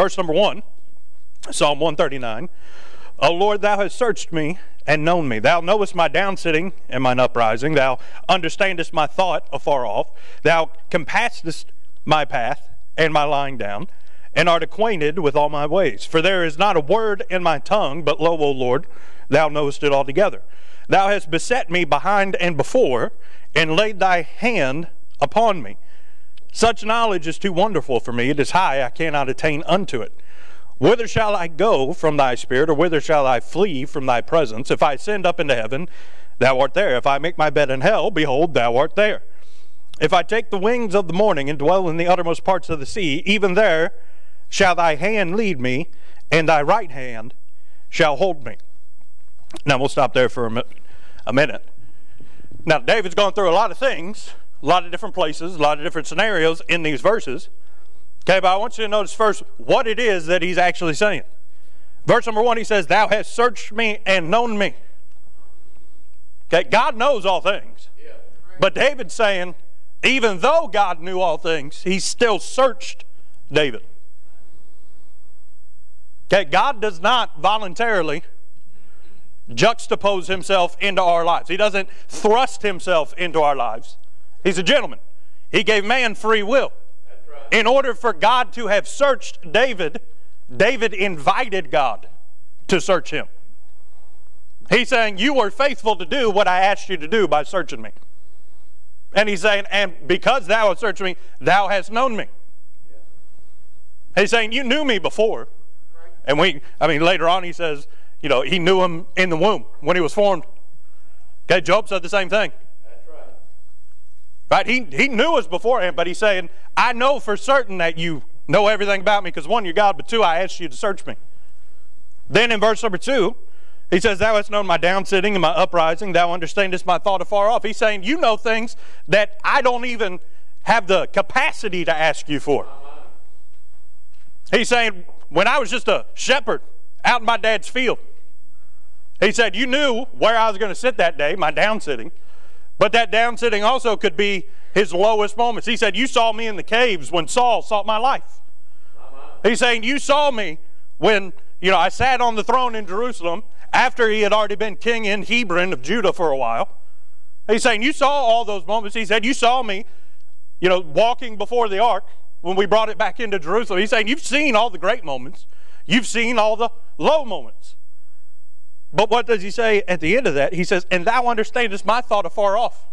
Verse number 1, Psalm 139. O Lord, thou hast searched me and known me. Thou knowest my downsitting and mine uprising. Thou understandest my thought afar off. Thou compassest my path and my lying down, and art acquainted with all my ways. For there is not a word in my tongue, but lo, O Lord, thou knowest it altogether. Thou hast beset me behind and before, and laid thy hand upon me. Such knowledge is too wonderful for me. It is high, I cannot attain unto it. Whither shall I go from thy spirit, or whither shall I flee from thy presence? If I ascend up into heaven, thou art there. If I make my bed in hell, behold, thou art there. If I take the wings of the morning and dwell in the uttermost parts of the sea, even there shall thy hand lead me, and thy right hand shall hold me. Now we'll stop there for a minute. Now David's gone through a lot of things, a lot of different places, a lot of different scenarios in these verses. Okay, but I want you to notice first what it is that he's actually saying. Verse number 1, he says, thou hast searched me and known me. Okay, God knows all things. Yeah. But David's saying, even though God knew all things, he still searched David. Okay, God does not voluntarily juxtapose himself into our lives. He doesn't thrust himself into our lives. He's a gentleman. He gave man free will. That's right. In order for God to have searched David, David invited God to search him. He's saying, you were faithful to do what I asked you to do by searching me. And he's saying, and because thou hast searched me, thou hast known me. Yeah. He's saying, you knew me before. And later on he says, you know, he knew him in the womb when he was formed. Okay, Job said the same thing. That's right. Right? He knew us beforehand, but he's saying, I know for certain that you know everything about me, because one, you're God, but two, I asked you to search me. Then in verse number 2, he says, thou hast known my downsitting and my uprising. Thou understandest my thought afar off. He's saying, you know things that I don't even have the capacity to ask you for. He's saying, when I was just a shepherd out in my dad's field, he said, you knew where I was going to sit that day, my downsitting. But that downsitting also could be his lowest moments. He said, you saw me in the caves when Saul sought my life. He's saying, you saw me when, I sat on the throne in Jerusalem after he had already been king in Hebron of Judah for a while. He's saying, you saw all those moments. He said, you saw me, walking before the ark when we brought it back into Jerusalem. He's saying, you've seen all the great moments. You've seen all the low moments. But what does he say at the end of that? He says, and thou understandest my thought afar off.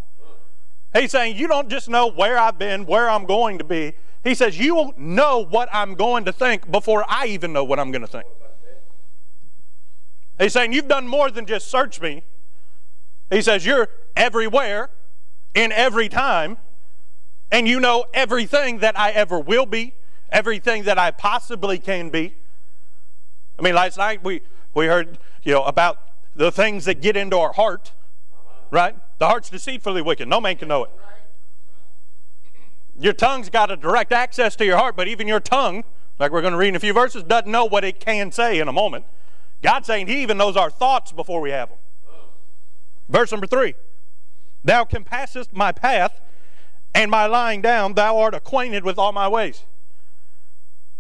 He's saying, you don't just know where I've been, where I'm going to be. He says, you know what I'm going to think before I even know what I'm going to think. He's saying, you've done more than just search me. He says, you're everywhere, in every time, and you know everything that I ever will be, everything that I possibly can be. Last night we heard, about the things that get into our heart, right? The heart's deceitfully wicked. No man can know it. Your tongue's got a direct access to your heart, but even your tongue, like we're going to read in a few verses, doesn't know what it can say in a moment. God's saying he even knows our thoughts before we have them. Verse number 3, thou compassest my path and my lying down, thou art acquainted with all my ways.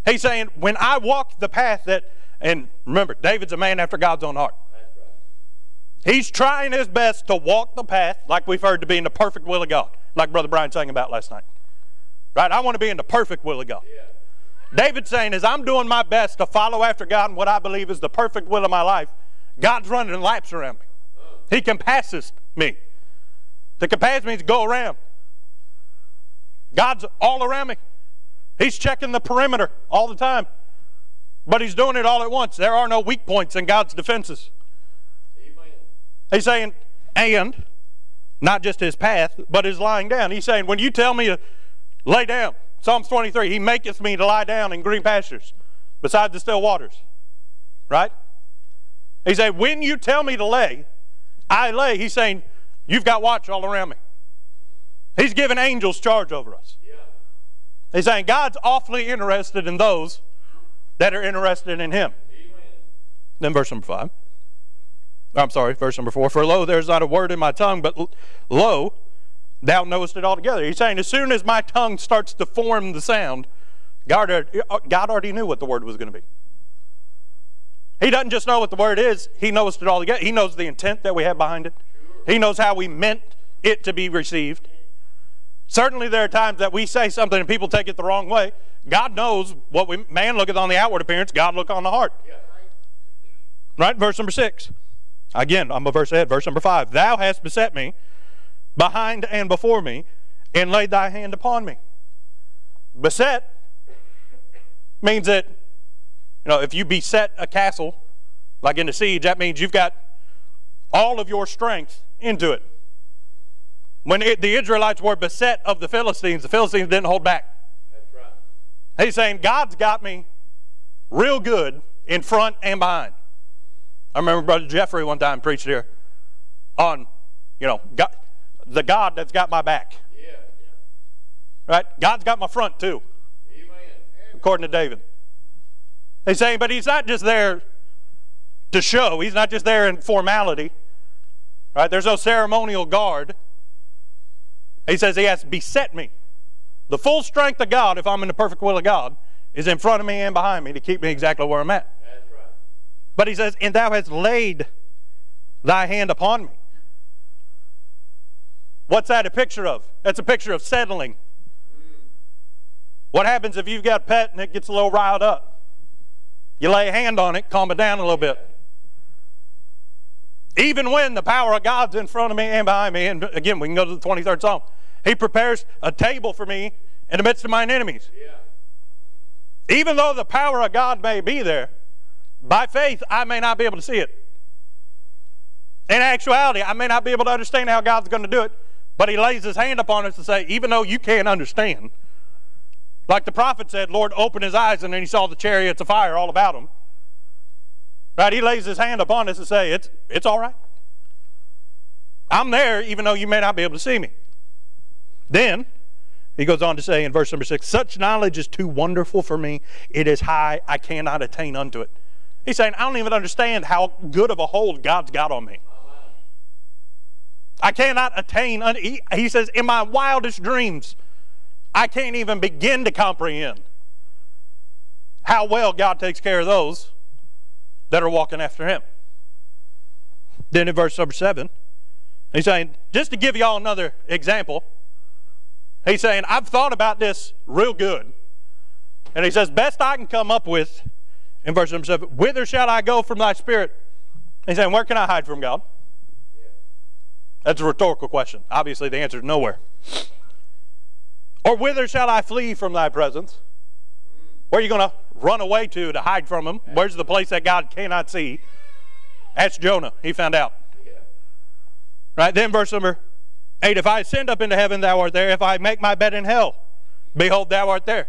He's saying, when I walk the path that, and remember, David's a man after God's own heart. That's right. He's trying his best to walk the path, like we've heard, to be in the perfect will of God, like Brother Brian sang about last night. Right? I want to be in the perfect will of God. Yeah. David's saying, as I'm doing my best to follow after God and what I believe is the perfect will of my life, God's running laps around me. He compasses me. To compass means go around. God's all around me. He's checking the perimeter all the time. But he's doing it all at once. There are no weak points in God's defenses. Amen. He's saying, and not just his path, but his lying down. He's saying, when you tell me to lay down, Psalms 23, he maketh me to lie down in green pastures beside the still waters. Right? He said, when you tell me to lay, I lay. He's saying, you've got watch all around me. He's giving angels charge over us. Yeah. He's saying, God's awfully interested in those that are interested in him. Amen. Then verse number 5. I'm sorry, verse number 4. For lo, there's not a word in my tongue, but lo, thou knowest it altogether. He's saying, as soon as my tongue starts to form the sound, God already knew what the word was going to be. He doesn't just know what the word is. He knows it all together. He knows the intent that we have behind it. He knows how we meant it to be received. Certainly there are times that we say something and people take it the wrong way. God knows what man looketh on the outward appearance, God look on the heart. Right? Verse number 6. Again, I'm a verse ahead. Verse number 5. Thou hast beset me behind and before me, and laid thy hand upon me. Beset means that, if you beset a castle, like in a siege, that means you've got all of your strength into it. When the Israelites were beset of the Philistines didn't hold back. That's right. He's saying, God's got me real good in front and behind. I remember Brother Jeffrey one time preached here on, God, the God that's got my back. Yeah. Right? God's got my front too. Amen. According to David. He's saying, but he's not just there to show. He's not just there in formality. Right? There's no ceremonial guard. He says he has beset me. The full strength of God, if I'm in the perfect will of God, is in front of me and behind me to keep me exactly where I'm at. That's right. But he says, and thou hast laid thy hand upon me. What's that a picture of? That's a picture of settling. What happens if you've got a pet and it gets a little riled up? You lay a hand on it, calm it down a little bit. Even when the power of God's in front of me and behind me, and again, we can go to the 23rd Psalm. He prepares a table for me in the midst of mine enemies. Yeah. Even though the power of God may be there, by faith, I may not be able to see it. In actuality, I may not be able to understand how God's going to do it, but he lays his hand upon us to say, even though you can't understand, like the prophet said, Lord, open his eyes, and then he saw the chariots of fire all about him. Right? He lays his hand upon us and say, it's all right. I'm there even though you may not be able to see me. Then, he goes on to say in verse number 6, such knowledge is too wonderful for me. It is high. I cannot attain unto it. He's saying, I don't even understand how good of a hold God's got on me. I cannot attain. He says, in my wildest dreams, I can't even begin to comprehend how well God takes care of those that are walking after him. Then in verse number 7, he's saying, just to give y'all another example, he's saying, I've thought about this real good. And he says, best I can come up with, in verse number 7, whither shall I go from thy spirit? He's saying, where can I hide from God? That's a rhetorical question. Obviously, the answer is nowhere. Or whither shall I flee from thy presence? Where are you going to run away to hide from him? Where's the place that God cannot see? That's Jonah. He found out. Right, then verse number 8, if I ascend up into heaven, thou art there. If I make my bed in hell, behold, thou art there.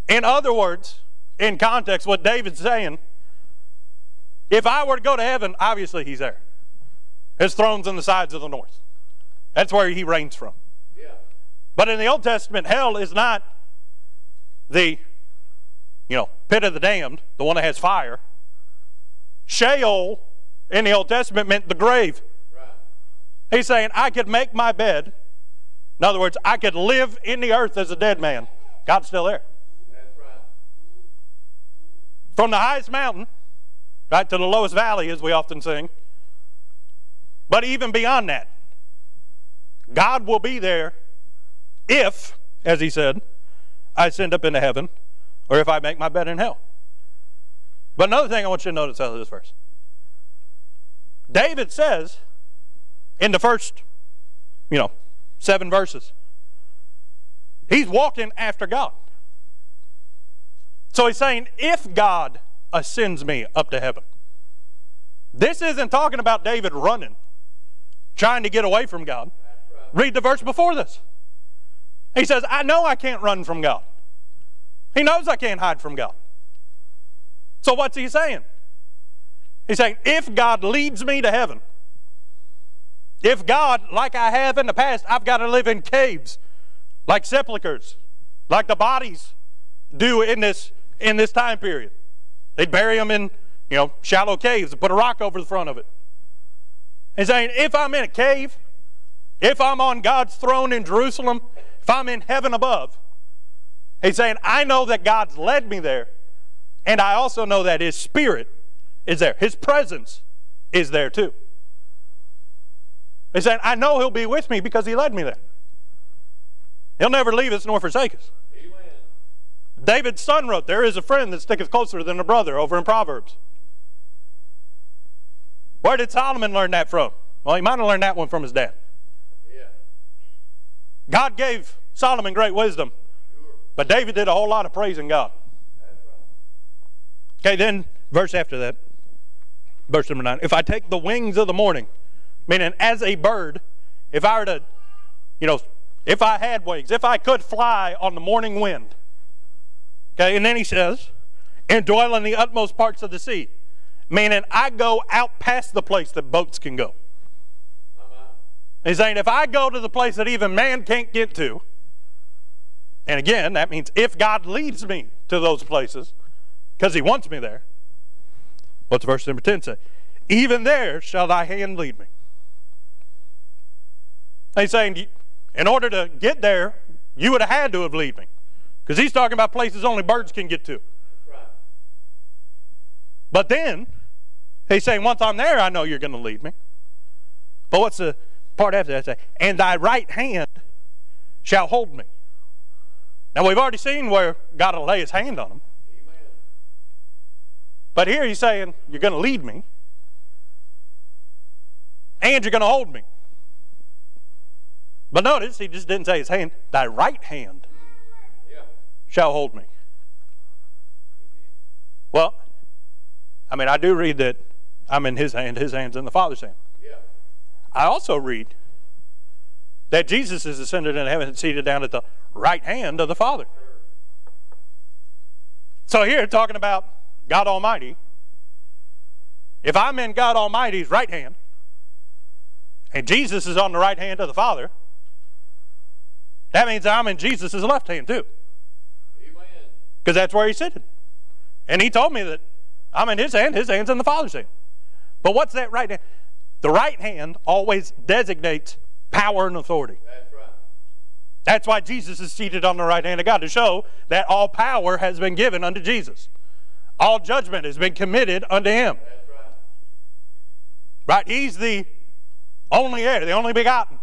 In other words, in context, what David's saying, if I were to go to heaven, obviously he's there. His throne's on the sides of the north. That's where he reigns from. Yeah. But in the Old Testament, hell is not the, pit of the damned, the one that has fire. Sheol in the Old Testament meant the grave. Right. He's saying, I could make my bed. In other words, I could live in the earth as a dead man. God's still there. That's right. From the highest mountain, right, to the lowest valley, as we often sing. But even beyond that, God will be there if, as he said, I ascend up into heaven, or if I make my bed in hell. But another thing I want you to notice out of this verse. David says, in the first, 7 verses, he's walking after God. So he's saying, if God ascends me up to heaven. This isn't talking about David running, trying to get away from God. Read the verse before this. He says, I know I can't run from God. He knows I can't hide from God. So what's he saying? He's saying, if God leads me to heaven, if God, like I have in the past, I've got to live in caves, like sepulchers, like the bodies do in this time period. They'd bury them in, shallow caves and put a rock over the front of it. He's saying, if I'm in a cave, if I'm on God's throne in Jerusalem, if I'm in heaven above, He's saying, I know that God's led me there, and I also know that His Spirit is there. His presence is there too. He's saying, I know He'll be with me because He led me there. He'll never leave us nor forsake us. Amen. David's son wrote, there is a friend that sticketh closer than a brother, over in Proverbs. Where did Solomon learn that from? Well, he might have learned that one from his dad. Yeah. God gave Solomon great wisdom, sure, but David did a whole lot of praising God. That's right. Okay, then verse after that, verse number 9. If I take the wings of the morning, meaning as a bird, if I were to, if I had wings, if I could fly on the morning wind. Okay, and then he says, and dwell in the utmost parts of the sea. Meaning I go out past the place that boats can go. He's saying if I go to the place that even man can't get to, and again, that means if God leads me to those places, because He wants me there. What's verse number 10 say? Even there shall thy hand lead me. He's saying, in order to get there, you would have had to have lead me. Because he's talking about places only birds can get to. Right. But then, he's saying, once I'm there, I know you're going to lead me. But what's the part after that say? And thy right hand shall hold me. Now, we've already seen where God will lay His hand on them. Amen. But here he's saying, you're going to lead me. And you're going to hold me. But notice, he just didn't say His hand. Thy right hand shall hold me. Well, I do read that I'm in His hand's in the Father's hand. Yeah. I also read that Jesus is ascended into heaven and seated down at the right hand of the Father. So here, talking about God Almighty, if I'm in God Almighty's right hand, and Jesus is on the right hand of the Father, that means I'm in Jesus' left hand too. Because that's where He's sitting. And He told me that I'm in His hand's in the Father's hand. But what's that right hand? The right hand always designates power and authority. That's right. That's why Jesus is seated on the right hand of God, to show that all power has been given unto Jesus. All judgment has been committed unto Him. That's right. Right? He's the only heir, the only begotten.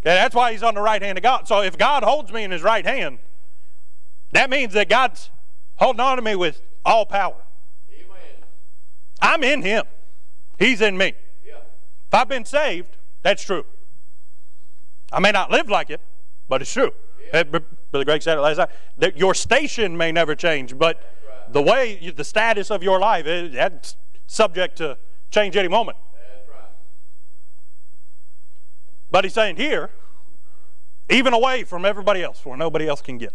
Okay, that's why He's on the right hand of God. So if God holds me in His right hand, that means that God's holding on to me with all power. Amen. I'm in Him. He's in me. Yeah. If I've been saved, that's true. I may not live like it, but it's true. Yeah. Brother Greg said it last night, that your station may never change, but right, the way, the status of your life, that's subject to change any moment. That's right. But he's saying here, even away from everybody else, where nobody else can get.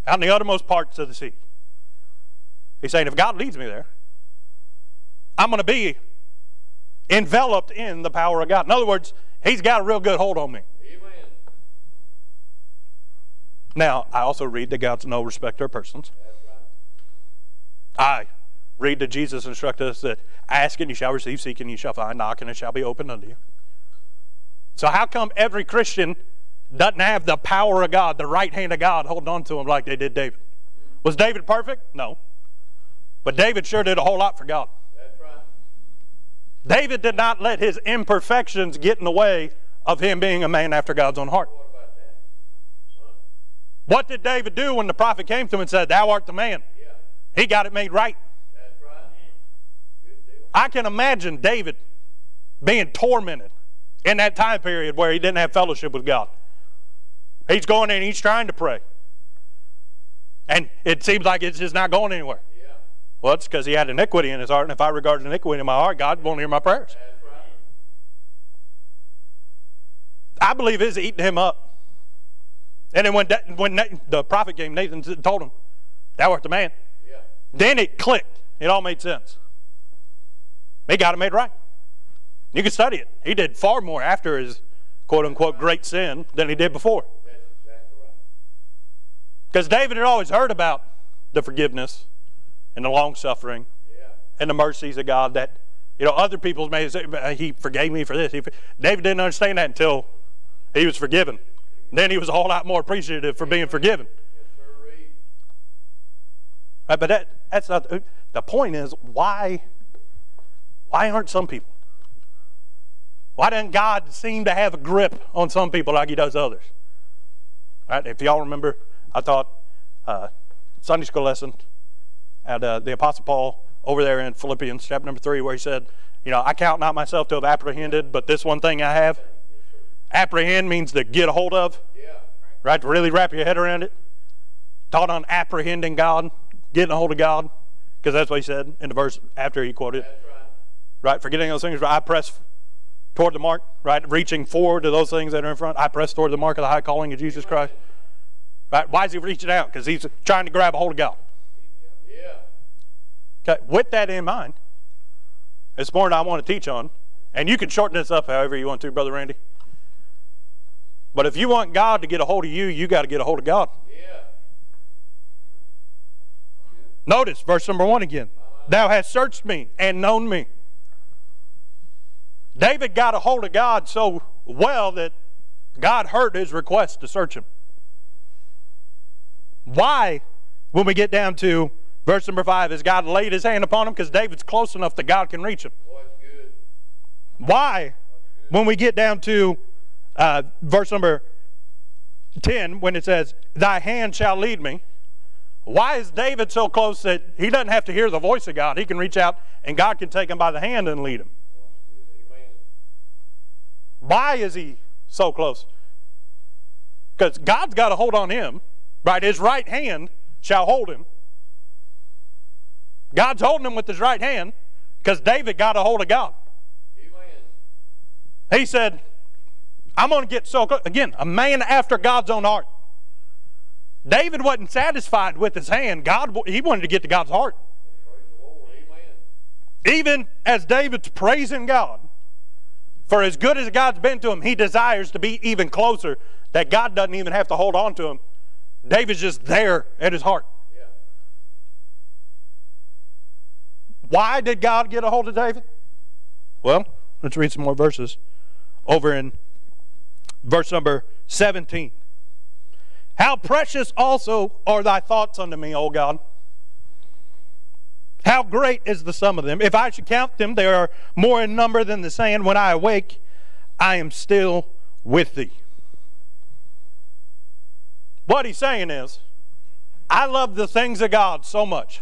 Out in the uttermost parts of the sea. He's saying, if God leads me there, I'm going to be enveloped in the power of God. In other words, He's got a real good hold on me. Amen. Now, I also read that God's no respecter of persons. That's right. I read that Jesus instructed us that ask and you shall receive, seek and you shall find, knock and it shall be opened unto you. So how come every Christian doesn't have the power of God, the right hand of God holding on to him like they did David? Was David perfect? No. But David sure did a whole lot for God. That's right. David did not let his imperfections get in the way of him being a man after God's own heart. What about that? What did David do when the prophet came to him and said, thou art the man? Yeah. He got it made right. That's right. Good deal. I can imagine David being tormented in that time period where he didn't have fellowship with God. He's going in and he's trying to pray. And it seems like it's just not going anywhere. Yeah. Well, it's because he had iniquity in his heart, and if I regard iniquity in my heart, God won't hear my prayers. That's right. I believe it's eating him up. And then when the prophet came, Nathan told him, thou art the man. Yeah. Then it clicked. It all made sense. He got it made right. You can study it. He did far more after his quote-unquote great sin than he did before. That's exactly right. Because David had always heard about the forgiveness and the long-suffering, yeah, and the mercies of God that, other people may say, he forgave me for this. David didn't understand that until he was forgiven. Then he was a whole lot more appreciative for being forgiven. Right, but that's not the point. Is why aren't some people? Why doesn't God seem to have a grip on some people like he does others? Right? If y'all remember, I taught Sunday school lesson at the Apostle Paul over there in Philippians chapter number 3, where he said, I count not myself to have apprehended, but this one thing I have. Apprehend means to get a hold of, right? To really wrap your head around it. Taught on apprehending God, getting a hold of God, because that's what he said in the verse after he quoted. That's right. Forgetting those things, I press toward the mark, right? Reaching forward to those things that are in front. I press toward the mark of the high calling of Jesus Christ. Right? Why is he reaching out? Because he's trying to grab a hold of God. Okay, with that in mind, this morning I want to teach on, and you can shorten this up however you want to, Brother Randy. But if you want God to get a hold of you, you got to get a hold of God. Notice verse number 1 again. Thou hast searched me and known me. David got a hold of God so well that God heard his request to search him. Why, when we get down to verse number 5, has God laid his hand upon him? Because David's close enough that God can reach him. Why, when we get down to verse number 10, when it says, thy hand shall lead me, why is David so close that he doesn't have to hear the voice of God? He can reach out and God can take him by the hand and lead him. Why is he so close? Because God's got a hold on him, right? His right hand shall hold him. God's holding him with his right hand because David got a hold of God. Amen. He said, I'm going to get so close. Again, a man after God's own heart. David wasn't satisfied with his hand. He wanted to get to God's heart. Even as David's praising God, for as good as God's been to him, he desires to be even closer, that God doesn't even have to hold on to him. David's just there at his heart. Yeah. Why did God get a hold of David? Well, let's read some more verses. Over in verse number 17. How precious also are thy thoughts unto me, O God. How great is the sum of them. If I should count them, they are more in number than the sand. When I awake, I am still with thee. What he's saying is, I love the things of God so much.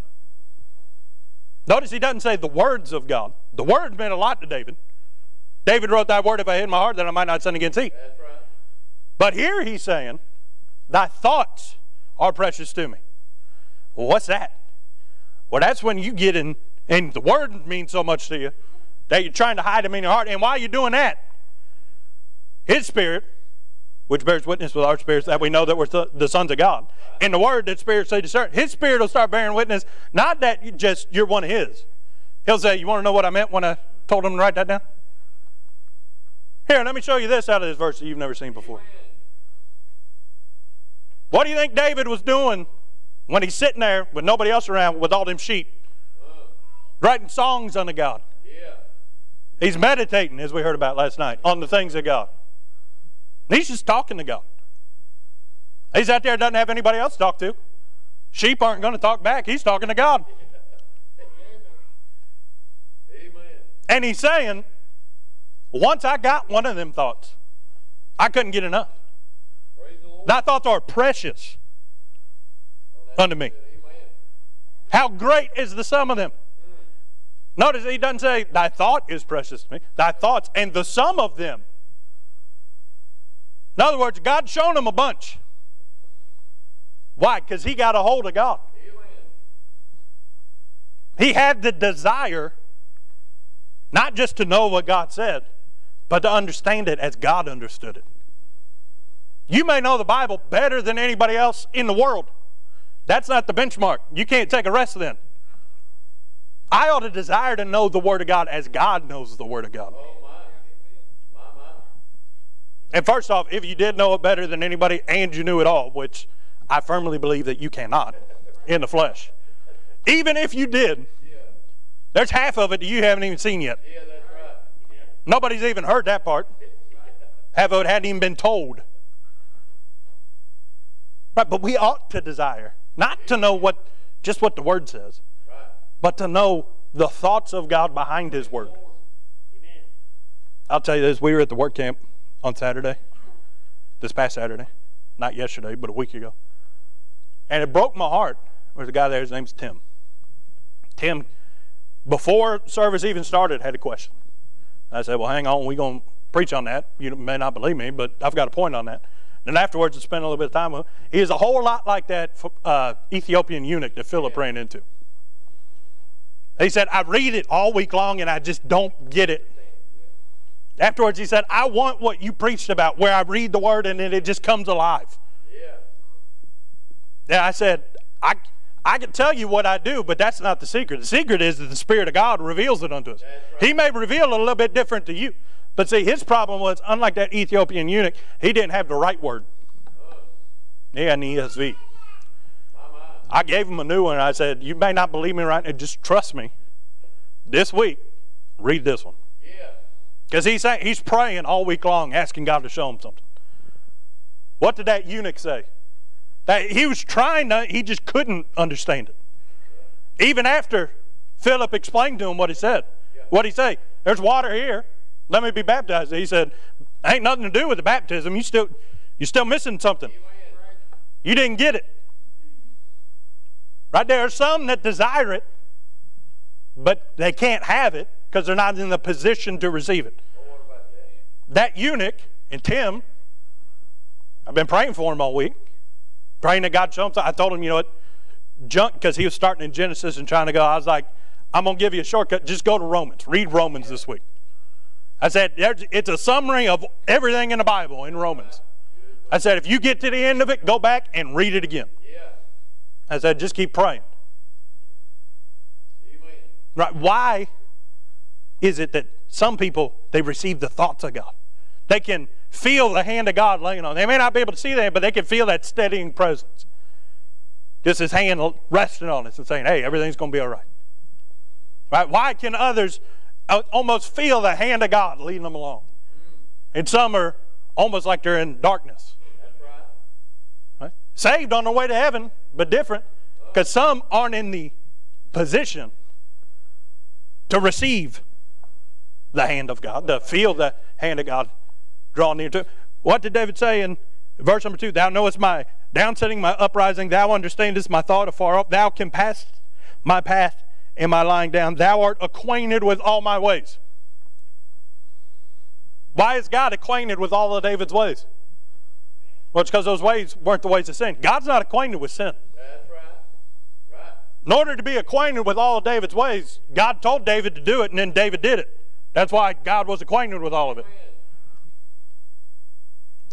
Notice he doesn't say the words of God. The word meant a lot to David. David wrote, thy word if I hid in my heart, that I might not sin against thee. That's right. But here he's saying, thy thoughts are precious to me. Well, what's that? Well, that's when you get in, and the word means so much to you, that you're trying to hide them in your heart. And while you're doing that, his spirit, which bears witness with our spirits, that we know that we're the sons of God. And the word that spirits say discern, his spirit will start bearing witness, not that you're one of his. He'll say, you want to know what I meant when I told him to write that down? Here, let me show you this out of this verse that you've never seen before. What do you think David was doing when he's sitting there with nobody else around with all them sheep? Writing songs unto God. Yeah. He's meditating, as we heard about last night, on the things of God. He's just talking to God. He's out there, doesn't have anybody else to talk to. Sheep aren't going to talk back. He's talking to God. Amen. And he's saying, once I got one of them thoughts, I couldn't get enough. Thy thoughts are precious unto me. How great is the sum of them? Notice he doesn't say, thy thought is precious to me. Thy thoughts and the sum of them. In other words, God's shown him a bunch. Why? Because he got a hold of God. He had the desire not just to know what God said, but to understand it as God understood it. You may know the Bible better than anybody else in the world. That's not the benchmark. You can't take a rest then. I ought to desire to know the Word of God as God knows the Word of God. And first off, if you did know it better than anybody and you knew it all, which I firmly believe that you cannot in the flesh. Even if you did, there's half of it that you haven't even seen yet. Nobody's even heard that part. Half of it hadn't even been told. Right, but we ought to desire, not to know just what the Word says, but to know the thoughts of God behind His Word. I'll tell you this, we were at the work camp on Saturday, this past Saturday, not yesterday, but a week ago. And it broke my heart. There's a guy there, his name's Tim. Tim, before service even started, had a question. I said, well, hang on, we're going to preach on that. You may not believe me, but I've got a point on that. And afterwards, I spent a little bit of time with him. He is a whole lot like that Ethiopian eunuch that Philip ran into. He said, I read it all week long and I just don't get it. Afterwards, he said, I want what you preached about, where I read the Word and then it just comes alive. Yeah, I said, I can tell you what I do, but that's not the secret. The secret is that the Spirit of God reveals it unto us. Right. He may reveal it a little bit different to you. But see, his problem was, unlike that Ethiopian eunuch, he didn't have the right word. He had an ESV. I gave him a new one. I said, you may not believe me right now, just trust me. This week, read this one. Because he's praying all week long, asking God to show him something. What did that eunuch say? That he was trying to, he just couldn't understand it. Even after Philip explained to him what he said. What did he say? There's water here. Let me be baptized. He said, ain't nothing to do with the baptism. You're still missing something. You didn't get it. Right, there are some that desire it, but they can't have it because they're not in the position to receive it. That eunuch and Tim, I've been praying for him all week. Praying that God show him something. I told him, you know what, junk, because he was starting in Genesis and trying to go. I was like, I'm going to give you a shortcut. Just go to Romans. Read Romans this week. I said, it's a summary of everything in the Bible in Romans. I said, if you get to the end of it, go back and read it again. I said, just keep praying. Right? Why is it that some people, they receive the thoughts of God? They can feel the hand of God laying on them. They may not be able to see that, but they can feel that steadying presence. Just His hand resting on us and saying, hey, everything's going to be all right. Right? Why can others almost feel the hand of God leading them along? And some are almost like they're in darkness. That's right. Saved on their way to heaven, but different. Because some aren't in the position to receive the hand of God, to feel the hand of God draw near to him. What did David say in verse number 2? Thou knowest my downsetting, my uprising. Thou understandest my thought afar off. Thou compassest my path and my lying down. Thou art acquainted with all my ways. Why is God acquainted with all of David's ways? Well, it's because those ways weren't the ways of sin. God's not acquainted with sin. That's right. In order to be acquainted with all of David's ways, God told David to do it, and then David did it. That's why God was acquainted with all of it.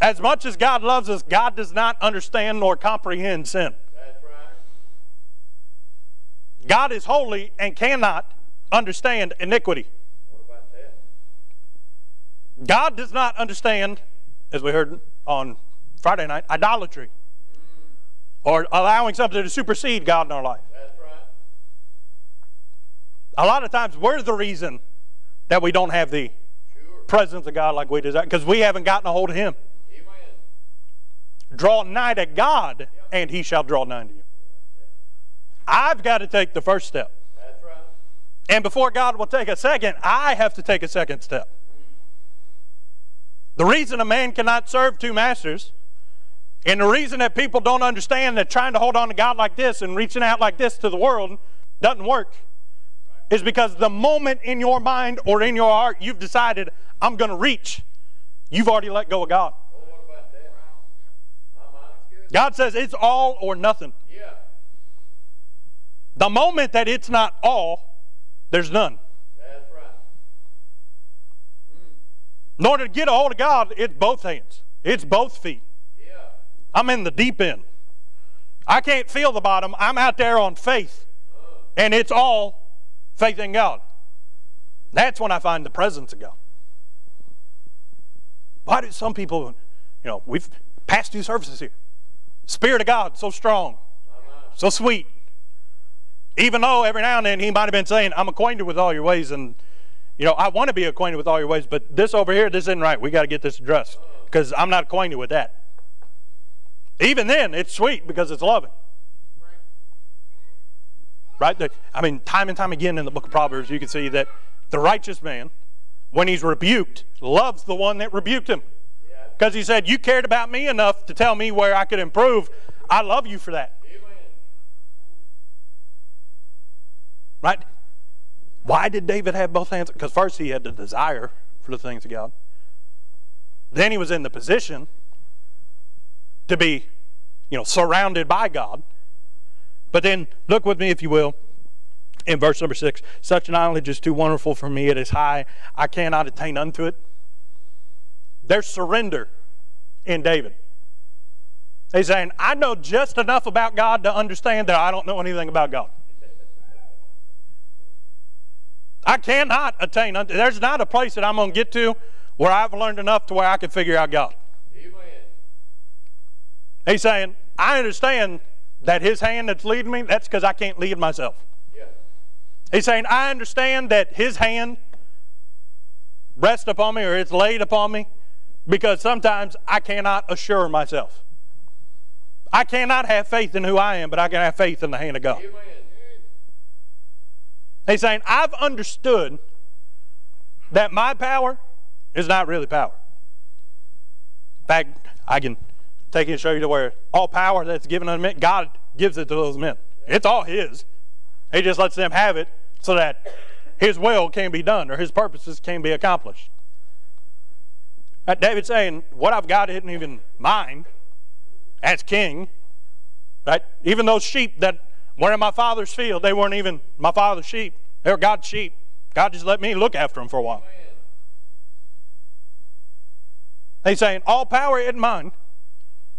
As much as God loves us, God does not understand nor comprehend sin. That's right. God is holy and cannot understand iniquity. What about that? God does not understand, as we heard on Friday night, idolatry. Or allowing something to supersede God in our life. That's right. A lot of times we're the reason that we don't have the presence of God like we desire, because we haven't gotten a hold of Him. Draw nigh to God, and He shall draw nigh to you. I've got to take the first step. That's right. And before God will take a second, I have to take a second step. The reason a man cannot serve two masters, and the reason that people don't understand that trying to hold on to God like this and reaching out like this to the world doesn't work, is because the moment in your mind or in your heart you've decided, I'm going to reach, you've already let go of God. God says it's all or nothing. Yeah. The moment that it's not all, there's none. That's right. In order to get a hold of God, it's both hands. It's both feet. Yeah. I'm in the deep end. I can't feel the bottom. I'm out there on faith. And it's all faith in God. That's when I find the presence of God. Why do some people, we've passed 2 services here. Spirit of God, so strong, so sweet. Even though every now and then He might have been saying, I'm acquainted with all your ways, and I want to be acquainted with all your ways, but this over here, this isn't right. We got to get this addressed because I'm not acquainted with that. Even then, it's sweet because it's loving. Right? I mean, time and time again in the book of Proverbs, you can see that the righteous man, when he's rebuked, loves the one that rebuked him. Because he said, you cared about me enough to tell me where I could improve. I love you for that. Right? Why did David have both hands? Because first he had the desire for the things of God. Then he was in the position to be, surrounded by God. But then look with me, if you will, in verse number 6. Such knowledge is too wonderful for me. It is high. I cannot attain unto it. There's surrender in David. He's saying, I know just enough about God to understand that I don't know anything about God. I cannot attain unto. There's not a place that I'm going to get to where I've learned enough to where I can figure out God. Amen. He's saying, I understand that his hand that's leading me, that's because I can't lead myself. Yeah. He's saying, I understand that his hand rests upon me or it's laid upon me because sometimes I cannot assure myself. I cannot have faith in who I am, but I can have faith in the hand of God. Amen. He's saying, I've understood that my power is not really power. In fact, I can take it and show you to where all power that's given unto men, God gives it to those men. It's all his. He just lets them have it so that his will can be done or his purposes can be accomplished. David's saying, what I've got isn't even mine as king. Right? Even those sheep that were in my father's field, they weren't even my father's sheep. They were God's sheep. God just let me look after them for a while. He's saying, all power isn't mine.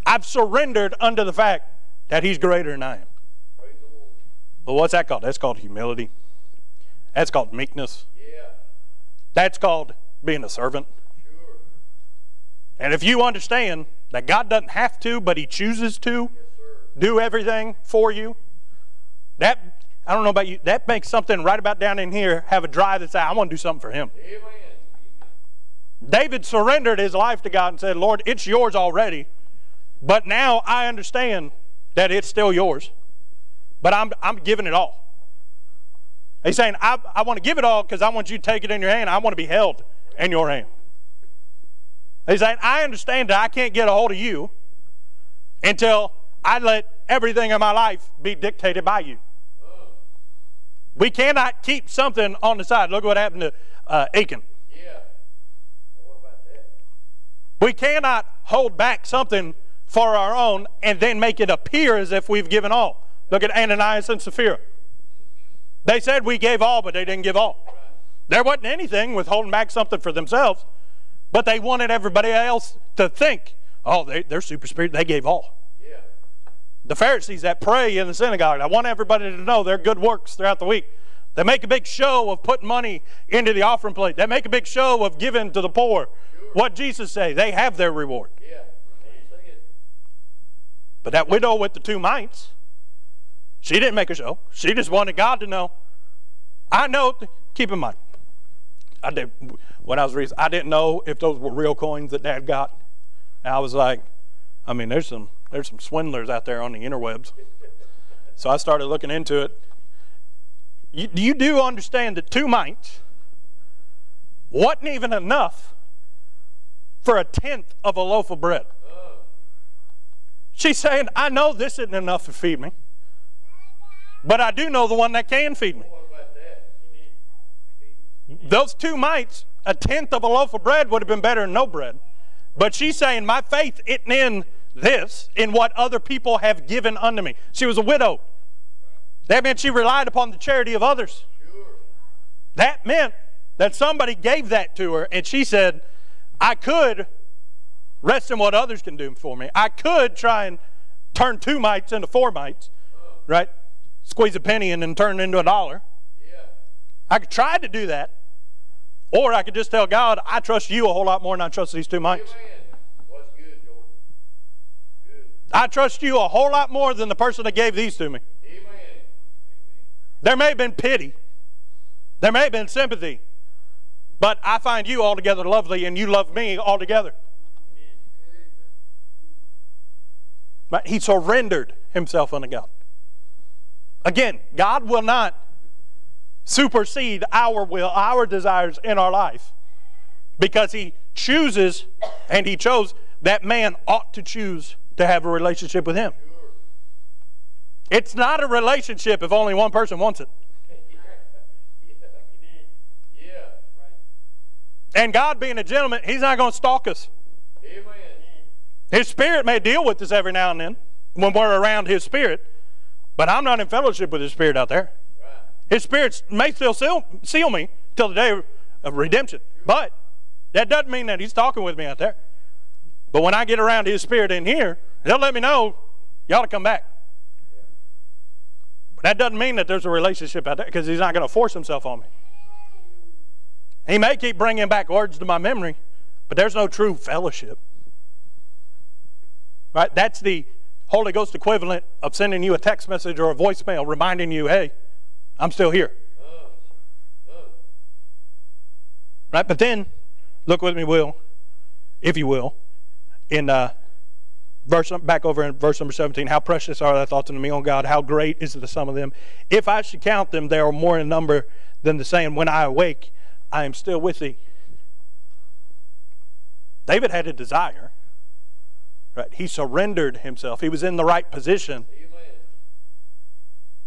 I've surrendered unto the fact that he's greater than I am. Well, what's that called? That's called humility. That's called meekness. Yeah. That's called being a servant. Sure. And if you understand that God doesn't have to, but he chooses to do everything for you, that, I don't know about you, that makes something right about down in here have a drive that says, I want to do something for him. Amen. David surrendered his life to God and said, Lord, it's yours already, but now I understand that it's still yours, but I'm giving it all. He's saying, I want to give it all because I want you to take it in your hand. I want to be held in your hand. He's saying, I understand that I can't get a hold of you until I let everything in my life be dictated by you. We cannot keep something on the side. Look what happened to Achan. Yeah. What about that? We cannot hold back something for our own and then make it appear as if we've given all. Look at Ananias and Sapphira. They said we gave all, but they didn't give all. Right. There wasn't anything with holding back something for themselves, but they wanted everybody else to think, oh, they're super spiritual. They gave all. Yeah. The Pharisees that pray in the synagogue, I want everybody to know their good works throughout the week. They make a big show of putting money into the offering plate. They make a big show of giving to the poor. Sure. What Jesus say? They have their reward. Yeah. But that widow with the 2 mites, she didn't make a show. She just wanted God to know. I know, keep in mind, when I was reading, I didn't know if those were real coins that Dad got. And I was like, I mean, there's some swindlers out there on the interwebs. So I started looking into it. You do understand that 2 mites wasn't even enough for a tenth of a loaf of bread. She's saying, I know this isn't enough to feed me, but I do know the one that can feed me. Those 2 mites, a tenth of a loaf of bread would have been better than no bread. But she's saying, my faith isn't in this, in what other people have given unto me. She was a widow. That meant she relied upon the charity of others. That meant that somebody gave that to her, and she said, I could rest in what others can do for me. I could try and turn 2 mites into 4 mites, right? Squeeze a penny and then turn it into $1. Yeah. I could try to do that. Or I could just tell God, I trust you a whole lot more than I trust these 2 mites. What's good, Jordan? Good. I trust you a whole lot more than the person that gave these to me. Amen. There may have been pity. There may have been sympathy. But I find you altogether lovely and you love me altogether. Right? He surrendered himself unto God. Again, God will not supersede our will, our desires in our life, because he chooses, and he chose that man ought to choose to have a relationship with him. It's not a relationship if only one person wants it. And God being a gentleman, he's not going to stalk us. Amen. His Spirit may deal with us every now and then when we're around his Spirit, but I'm not in fellowship with his Spirit out there. Right. His Spirit may still seal me till the day of redemption, but that doesn't mean that he's talking with me out there. But when I get around his Spirit in here, he'll let me know, you ought to come back. Yeah. But that doesn't mean that there's a relationship out there, because he's not going to force himself on me. He may keep bringing back words to my memory, but there's no true fellowship. Right? That's the Holy Ghost equivalent of sending you a text message or a voicemail reminding you, hey, I'm still here. Right? But then, look with me, Will, if you will, in back over in verse number 17. How precious are thy thoughts unto me, O God, how great is the sum of them. If I should count them, they are more in number than the sand. When I awake, I am still with thee. David had a desire. Right? He surrendered himself. He was in the right position.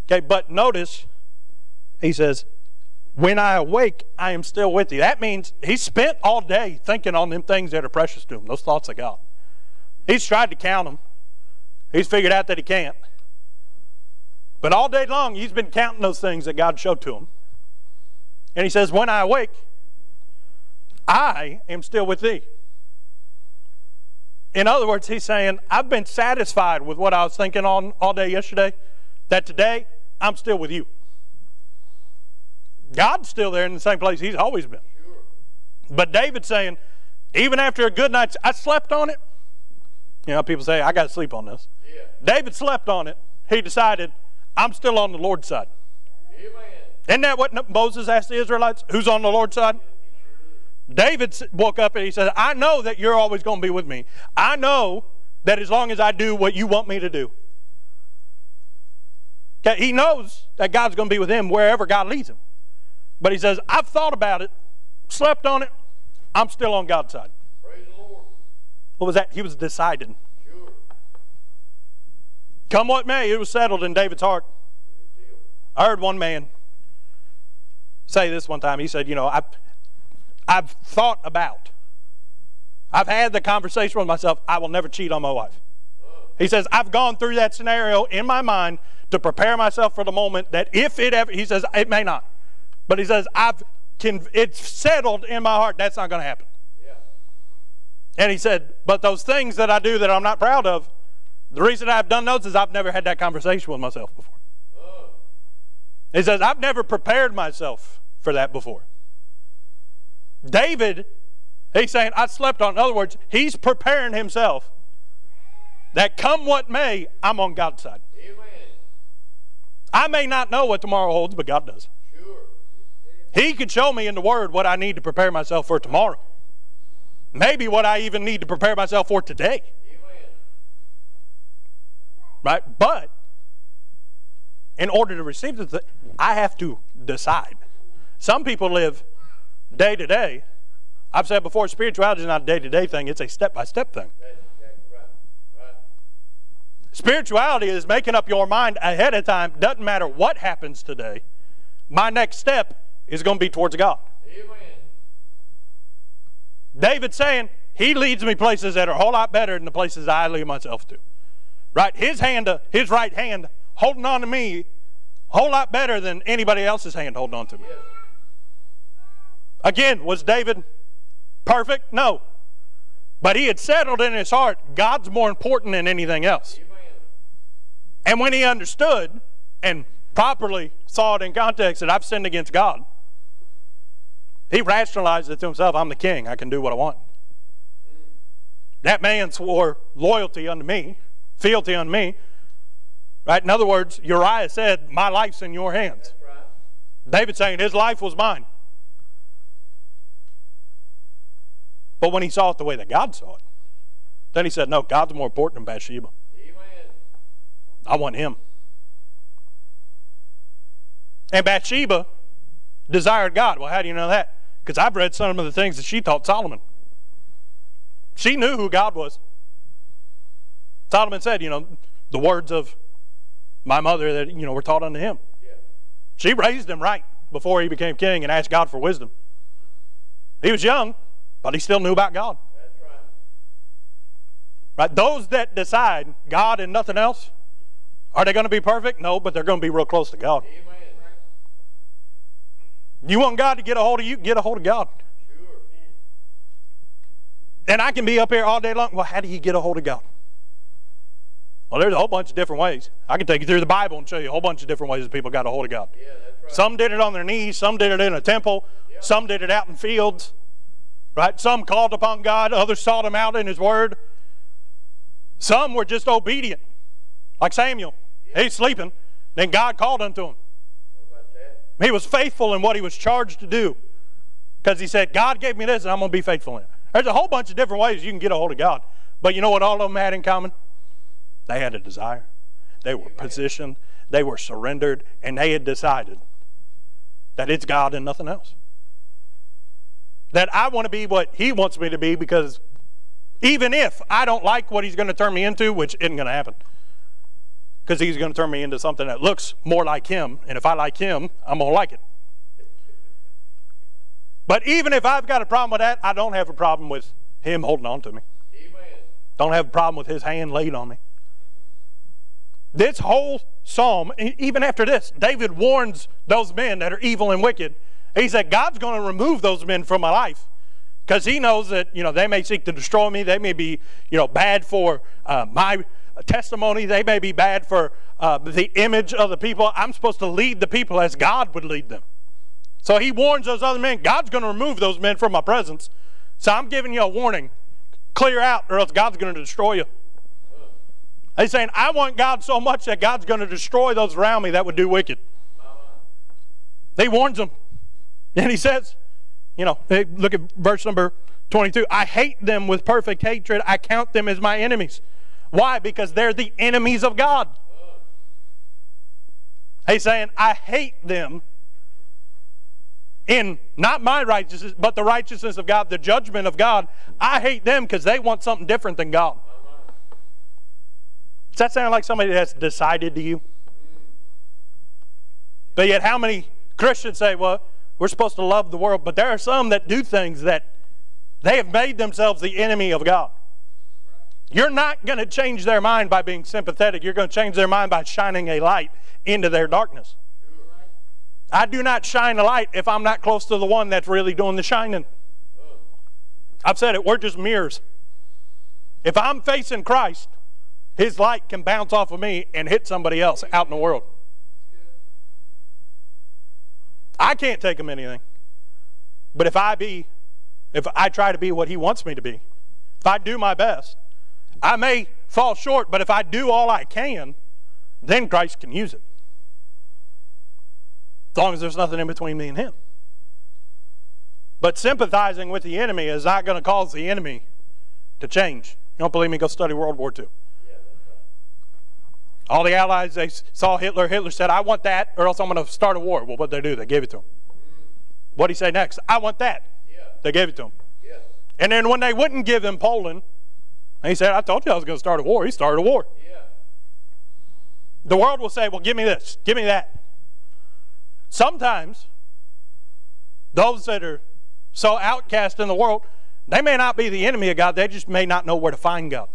Okay, but notice, he says, when I awake, I am still with thee. That means he spent all day thinking on them things that are precious to him, those thoughts of God. He's tried to count them. He's figured out that he can't. But all day long, he's been counting those things that God showed to him. And he says, when I awake, I am still with thee. In other words, he's saying, I've been satisfied with what I was thinking on all day yesterday, that today, I'm still with you. God's still there in the same place he's always been. Sure. But David's saying, even after a good night, I slept on it. You know, people say, I got to sleep on this. Yeah. David slept on it. He decided, I'm still on the Lord's side. Amen. Isn't that what Moses asked the Israelites? Who's on the Lord's side? David woke up and he said, I know that you're always going to be with me. I know that as long as I do what you want me to do. Okay, he knows that God's going to be with him wherever God leads him. But he says, I've thought about it, slept on it, I'm still on God's side. Praise the Lord. What was that? He was decided. Sure. Come what may, it was settled in David's heart. I heard one man say this one time. He said, you know, I've thought about, I've had the conversation with myself, I will never cheat on my wife. He says, I've gone through that scenario in my mind to prepare myself for the moment that if it ever, he says, it may not. But he says, it's settled in my heart, that's not going to happen. Yeah. And he said, but those things that I do that I'm not proud of, the reason I've done those is I've never had that conversation with myself before. Oh. He says, I've never prepared myself for that before. David, he's saying, I slept on. In other words, he's preparing himself that come what may, I'm on God's side. Amen. I may not know what tomorrow holds, but God does. Sure. He could show me in the Word what I need to prepare myself for tomorrow. Maybe what I even need to prepare myself for today. Amen. Right? But in order to receive the thing, I have to decide. Some people live day to day. I've said before, spirituality is not a day-to-day thing, it's a step-by-step thing. Right. Spirituality is making up your mind ahead of time. Doesn't matter what happens today. My next step is going to be towards God. Amen. David's saying, he leads me places that are a whole lot better than the places I lead myself to. Right? His right hand holding on to me a whole lot better than anybody else's hand holding on to me. Yes. Again, was David perfect? No. But he had settled in his heart, God's more important than anything else. Amen. And when he understood and properly saw it in context that I've sinned against God, he rationalized it to himself, I'm the king, I can do what I want. That man swore loyalty unto me, fealty unto me. Right? In other words, Uriah said, my life's in your hands. Right. David saying his life was mine. But when he saw it the way that God saw it, then he said, no, God's more important than Bathsheba. Amen. I want him. And Bathsheba desired God. Well, how do you know that? Because I've read some of the things that she taught Solomon. She knew who God was. Solomon said, the words of my mother that, were taught unto him. Yeah. She raised him right before he became king and asked God for wisdom. He was young, but he still knew about God. That's right. Right? Those that decide God and nothing else, are they going to be perfect? No, but they're going to be real close to God. Amen. You want God to get a hold of you? Get a hold of God. Sure. And I can be up here all day long. Well, how do you get a hold of God? Well, there's a whole bunch of different ways. I can take you through the Bible and show you a whole bunch of different ways that people got a hold of God. Yeah, that's right. Some did it on their knees. Some did it in a temple. Yeah. Some did it out in fields. Right? Some called upon God. Others sought him out in his word. Some were just obedient. Like Samuel. Yeah. He's sleeping. Then God called unto him. What about that? He was faithful in what he was charged to do. Because he said, God gave me this and I'm going to be faithful in it. There's a whole bunch of different ways you can get a hold of God. But you know what all of them had in common? They had a desire. They were positioned. They were surrendered. And they had decided that it's God and nothing else. That I want to be what he wants me to be, because even if I don't like what he's going to turn me into, which isn't going to happen, because he's going to turn me into something that looks more like him. And if I like him, I'm going to like it. But even if I've got a problem with that, I don't have a problem with him holding on to me. Amen. Don't have a problem with his hand laid on me. This whole psalm, even after this, David warns those men that are evil and wicked. He said, God's going to remove those men from my life. Because he knows that, they may seek to destroy me. They may be, bad for my testimony. They may be bad for the image of the people. I'm supposed to lead the people as God would lead them. So he warns those other men, God's going to remove those men from my presence. So I'm giving you a warning. Clear out, or else God's going to destroy you. He's saying, I want God so much that God's going to destroy those around me that would do wicked. He warns them. And he says, look at verse number 22. I hate them with perfect hatred. I count them as my enemies. Why? Because they're the enemies of God. He's saying, I hate them in not my righteousness, but the righteousness of God, the judgment of God. I hate them because they want something different than God. Does that sound like somebody that's decided to you? But yet how many Christians say, well, we're supposed to love the world, but there are some that do things that they have made themselves the enemy of God. You're not going to change their mind by being sympathetic. You're going to change their mind by shining a light into their darkness. I do not shine a light if I'm not close to the one that's really doing the shining. I've said it, we're just mirrors. If I'm facing Christ, his light can bounce off of me and hit somebody else out in the world. I can't take him anything. But if I try to be what he wants me to be, if I do my best, I may fall short, but if I do all I can, then Christ can use it. As long as there's nothing in between me and him. But sympathizing with the enemy is not going to cause the enemy to change. You don't believe me? Go study World War II. All the Allies, they saw Hitler. Hitler said, I want that, or else I'm going to start a war. Well, what did they do? They gave it to him. What did he say next? I want that. Yeah. They gave it to him. Yeah. And then when they wouldn't give him Poland, he said, I told you I was going to start a war. He started a war. Yeah. The world will say, well, give me this. Give me that. Sometimes, those that are so outcast in the world, they may not be the enemy of God. They just may not know where to find God.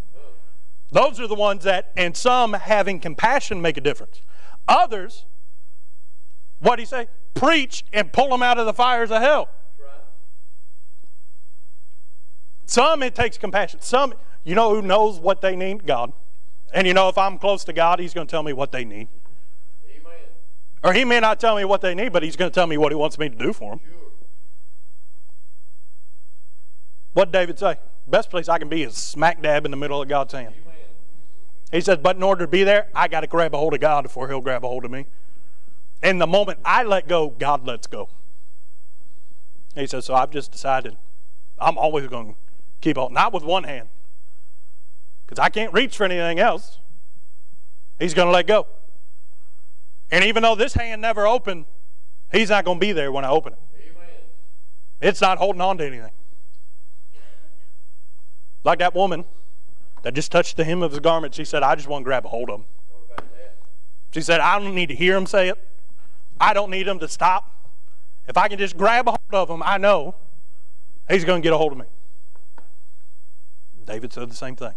Those are the ones that, and some having compassion make a difference. Others, what do you say? Preach and pull them out of the fires of hell. Right. Some it takes compassion. Some, you know who knows what they need? God. And you know if I'm close to God, he's going to tell me what they need. Amen. Or he may not tell me what they need, but he's going to tell me what he wants me to do for them. Sure. What did David say? Best place I can be is smack dab in the middle of God's hand. Amen. He says, but in order to be there, I got to grab a hold of God before he'll grab a hold of me. And the moment I let go, God lets go. He says, so I've just decided I'm always going to keep on, not with one hand, because I can't reach for anything else. He's going to let go. And even though this hand never opened, he's not going to be there when I open it. Amen. It's not holding on to anything. Like that woman that just touched the hem of his garment. She said, I just want to grab a hold of him. What about that? She said, I don't need to hear him say it. I don't need him to stop. If I can just grab a hold of him, I know he's going to get a hold of me. David said the same thing.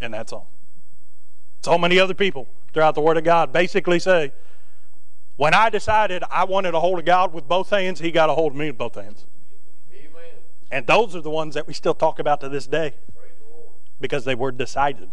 And that's all. So many other people throughout the Word of God basically say, when I decided I wanted a hold of God with both hands, he got a hold of me with both hands. Amen. And those are the ones that we still talk about to this day. Praise the Lord. Because they were decided.